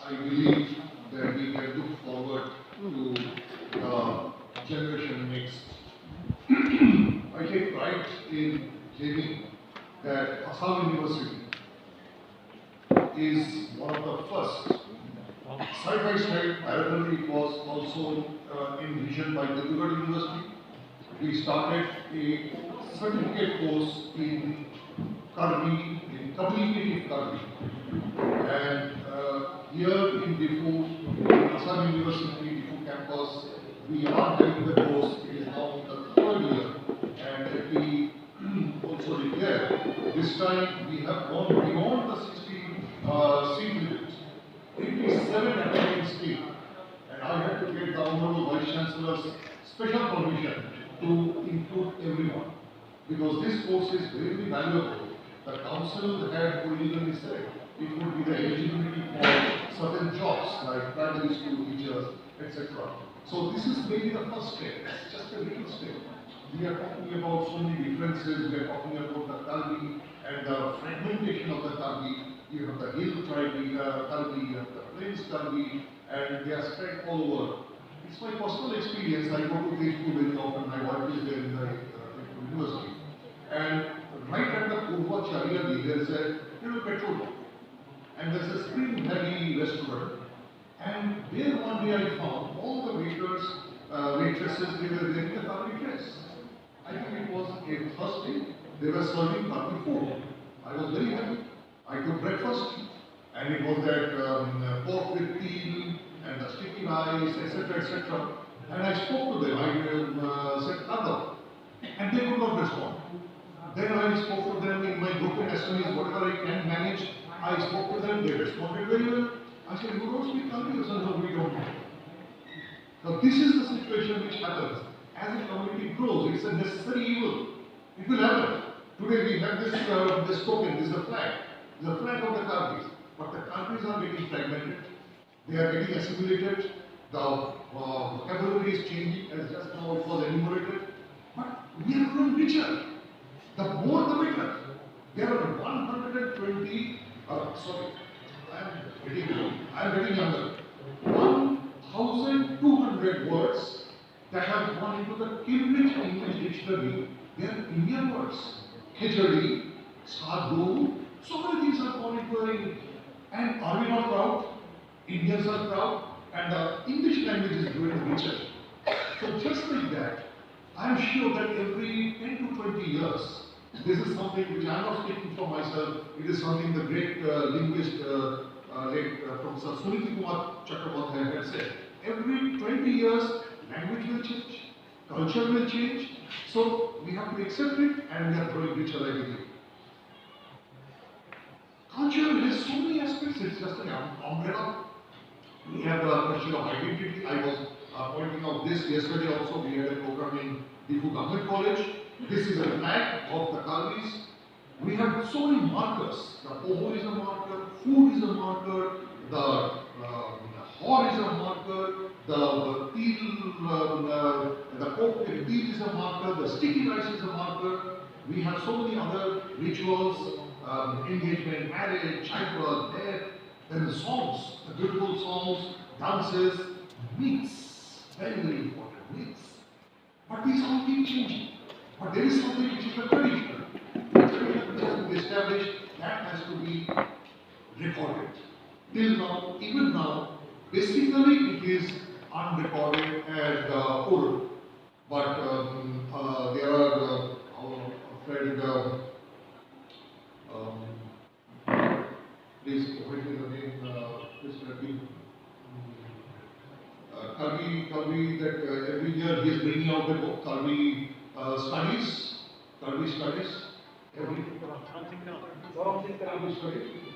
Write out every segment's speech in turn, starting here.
I believe that we can look forward to the generation next. I take pride in claiming that Assam University is one of the first. Side by side, parallelly, it was also envisioned by Delhi University. We started a certificate course in Karbi, in communicative Karbi. And here in Diffu, Assam University, Diffu campus, we are having the course. It is now in the third year. And let me also declare, this time we have gone beyond the 16 seat limit. 87 applicants came. And I had to get the Honorable Vice Chancellor's special permission to include everyone. Because this course is very valuable. The council had originally said it would be the eligibility for certain jobs like primary school teachers, etc. So this is maybe the first step. It's just a little step. We are talking about so many differences. We are talking about the Karbi and the fragmentation of the Karbi. You have the hill Karbi, you have the plains Karbi, and they are spread all over. It's my personal experience. I go to Tezpur very often. My wife is there in the university. And right at the Purva Chariyali, there is a little petrol pump. And there's a Spring Valley restaurant. And there one day I found all the waiters, waitresses, they were wearing the Karbi dress. I think it was a Thursday. They were serving Karbi food. I was very happy. I took breakfast, and it was that pork with tea and the sticky rice, etc., etc. And I spoke to them. I said, Adab. And they could not respond. Then I spoke to them in my broken Assamese, whatever I can manage. I spoke to them, they responded very well. I said, you don't speak Karbi? They said, no, we don't know. Now this is the situation which happens. As a community grows, it's a necessary evil. It will happen. Today we have this token, this is a flag. The flag of the Karbis. But the Karbis are getting fragmented. They are getting assimilated. The vocabulary is changing, as just now it was enumerated. But we are growing richer. The more the better. There are 120, sorry, I am getting younger. 1,200 words that have gone into the Cambridge English Dictionary. They are Indian words. Khichdi, sadhu, so many things are gone into English. And are we not proud? Indians are proud, and the English language is growing richer. So just like that, I am sure that every 10 to 20 years, this is something which I am not speaking for myself, it is something the great linguist, Professor Suniti Kumar Chakraborty had said. Every 20 years, language will change, culture will change, so we have to accept it, and we are growing richer every day. Culture has so many aspects, it's just an umbrella. We have the question of identity. I was pointing out this yesterday also. We had a program in Diffu Government College. This is a flag of the Karbis. We have so many markers. The poho is a marker, food is a marker, the hor is a marker, the teal, the pork and teal is a marker, the sticky rice is a marker. We have so many other rituals, engagement, marriage, childbirth, death, then the songs, the beautiful songs, dances, myths, very, very important, myths. But these all keep changing. But there is something which is the traditional. The tradition which has been established, that has to be recorded. Till now, even now, basically it is unrecorded and oral. But there are our friend, please provide me the name, Mr. Karbi, that every year he is bringing out the book, Karbi Studies.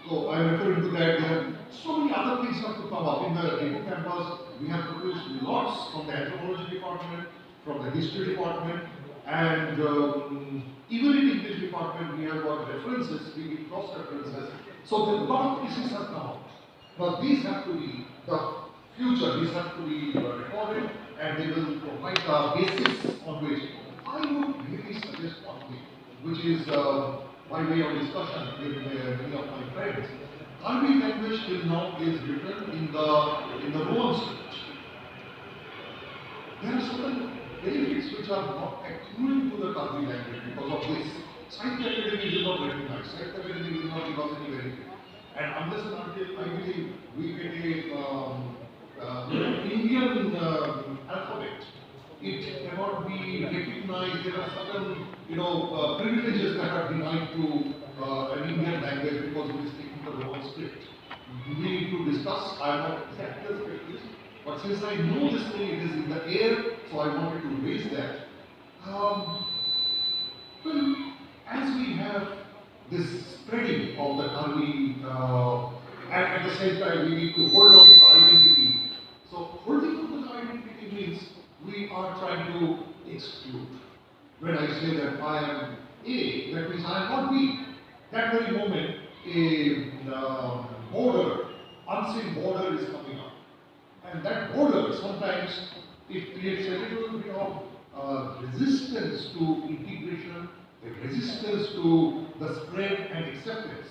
So I am referring to that. There are so many other things have to come up. In the Diffu campus, we have produced lots from the anthropology department, from the history department, and even in the English department, we have got references, we need cross references. So the lot of pieces have come out. But these have to be the future, these have to be recorded, and they will provide the basis on which I would really suggest one thing, which is by way of discussion with many of my friends. Karbi language till now is written in the Roman script. There are certain benefits which are not accruing to the Karbi language because of this. Science Academy will not recognize. Science Academy will not give us any benefit. And unless and until I believe we get Indian alphabet, it cannot be recognized. There are certain privileges that are denied to an Indian language because it is taking the Roman script. We need to discuss. I am not exactly a specialist, but since I know this thing, it is in the air, so I wanted to raise that. Well, as we have this spreading of the Karbi, and at the same time we need to hold on to the identity. So holding on to the identity means we are trying to exclude. When I say that I am A, that means I am not B. That very moment, a border, unseen border is coming up. And that border, sometimes it creates a little bit of resistance to integration, a resistance to the spread and acceptance.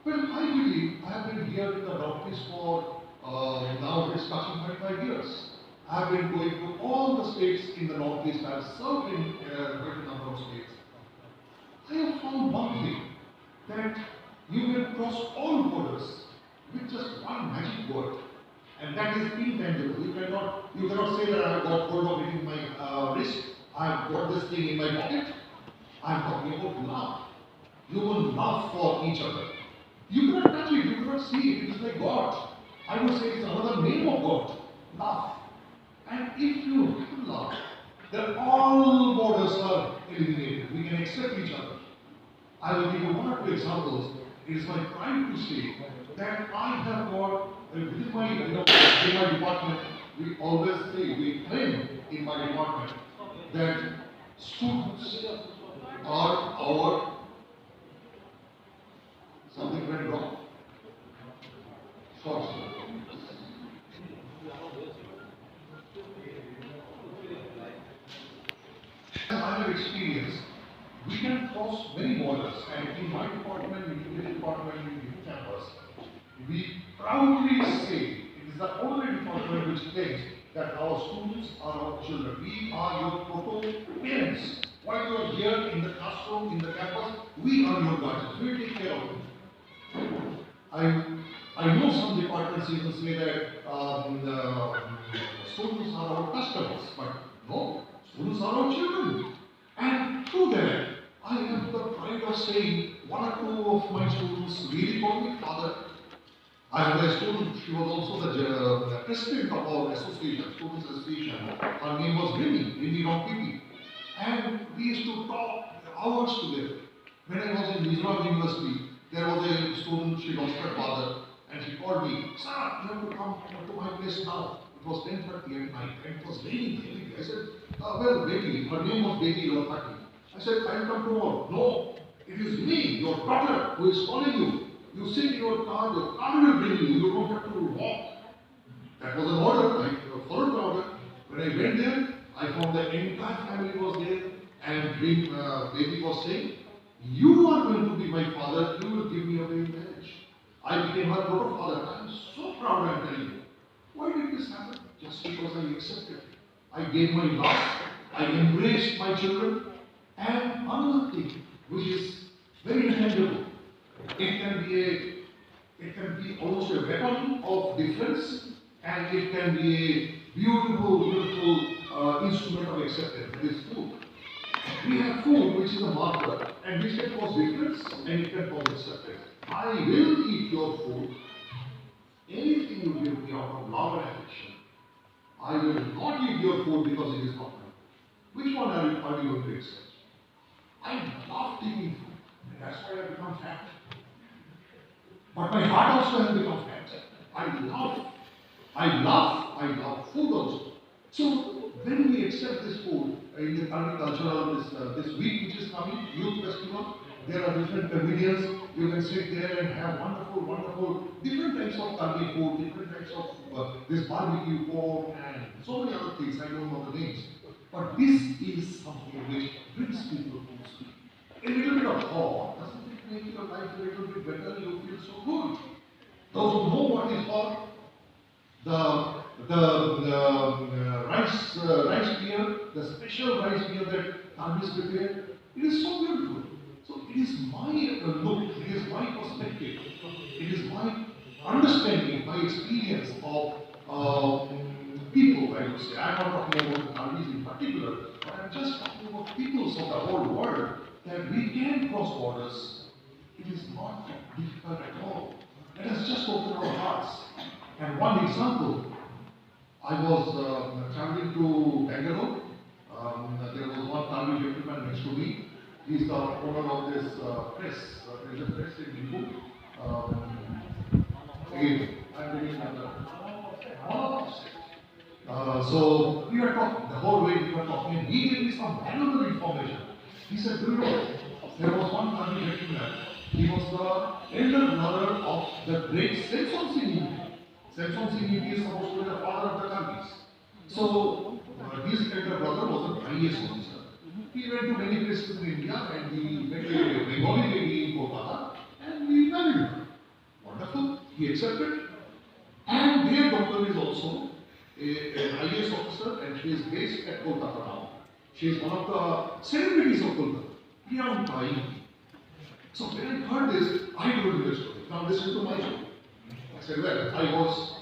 Well, I believe I have been here in the Northeast for now it's touching 25 years. I have been going to all the states in the Northeast. I have served in quite a number of states. I have found one thing, that you can cross all borders with just one magic word, and that is intangible. You cannot say that I have got hold of it in my wrist, I have got this thing in my pocket. I am talking about love. You will love for each other. You cannot touch it, you cannot see it. It is like God. I would say it's another name of God, love. And if you have love, then all borders are eliminated. We can accept each other. I will give you one or two examples. It is my pride to say that I have got, within my, in my department, we always say, we claim in my department that students are our, something went wrong. Sorry. I have experienced, we can cross many borders, and in my department, in this department, in the campus, we proudly say it is the only department which claims that our students are our children. We are your total parents. While you are here in the classroom, in the campus, we are your guardians. We take care of you. I know some departments even say that students are our customers, but no, students are our children. And through that, I have the pride of saying one or two of my students really call me father. I had a student, she was also the president of our association, Students Association. Her name was Rini Rompipi. And we used to talk hours together. When I was in Mizoram University, there was a student, she lost her father, and she called me, "Sir, you have to come to my place now." It was 10:30 at night, and it was raining heavily. I said, well, Baby, her name was Baby Lopati. I said, "I'll come tomorrow." "No, it is me, your daughter, who is calling you. You sit in your car will bring you, you don't have to walk." That was an order, I followed the order. When I went there, I found the entire family was there, and Baby was saying, "You are going to be my father, you will give me away in marriage." I became her father. I am so proud, I am telling you. Why did this happen? Just because I accepted it. I gave my love, I embraced my children, and another thing which is very intangible, it can be almost a weapon of defense, and it can be a beautiful instrument of acceptance. It is food. We have food which is a marker, and which can cause difference and it can cause acceptance. I will eat your food. Anything you give me out of love and affection. I will not eat your food because it is not mine. Which one are you going to accept? I love taking food, and that's why I become fat. But my heart also has become fat. I love food also. So when we accept this food in the Karbi cultural this week which is coming, youth festival, there are different comedians. You can sit there and have wonderful different types of Karbi food, different types of this barbecue pork and so many other things. I don't know the names, but this is something which brings people to speak. A little bit of awe, doesn't it make your life a little bit better? You feel so good. Those who know what is called rice beer, the special rice beer that Tanvis prepared, it is so beautiful. So it is my look, it is my perspective, it is my understanding, my experience of people, I would say. I'm not talking about Tanvis in particular, but I'm just talking about peoples of the whole world, that we can cross borders. It is not difficult at all. Let us just open our hearts. And one example, I was traveling to Bangalore. There was one Tamil gentleman next to me. He's the owner of this press. There is a press in Liverpool. Again, I'm reading on so we were talking, the whole way we were talking, and he gave me some valuable information. He said, do you know, there was one Tamil gentleman. He was the elder brother of the great Samson Singh. Samson Singh is supposed to be the father of the countries. So, his elder brother was an IAS officer. He went to many places in India and he met a Bengali lady in Kolkata and he married her. Wonderful. He accepted. And their daughter is also an IAS officer and she is based at Kolkata now. She is one of the celebrities of Kolkata. Beyond time. So when I heard this, I told him this story. Now listen to my story. I said, well, I was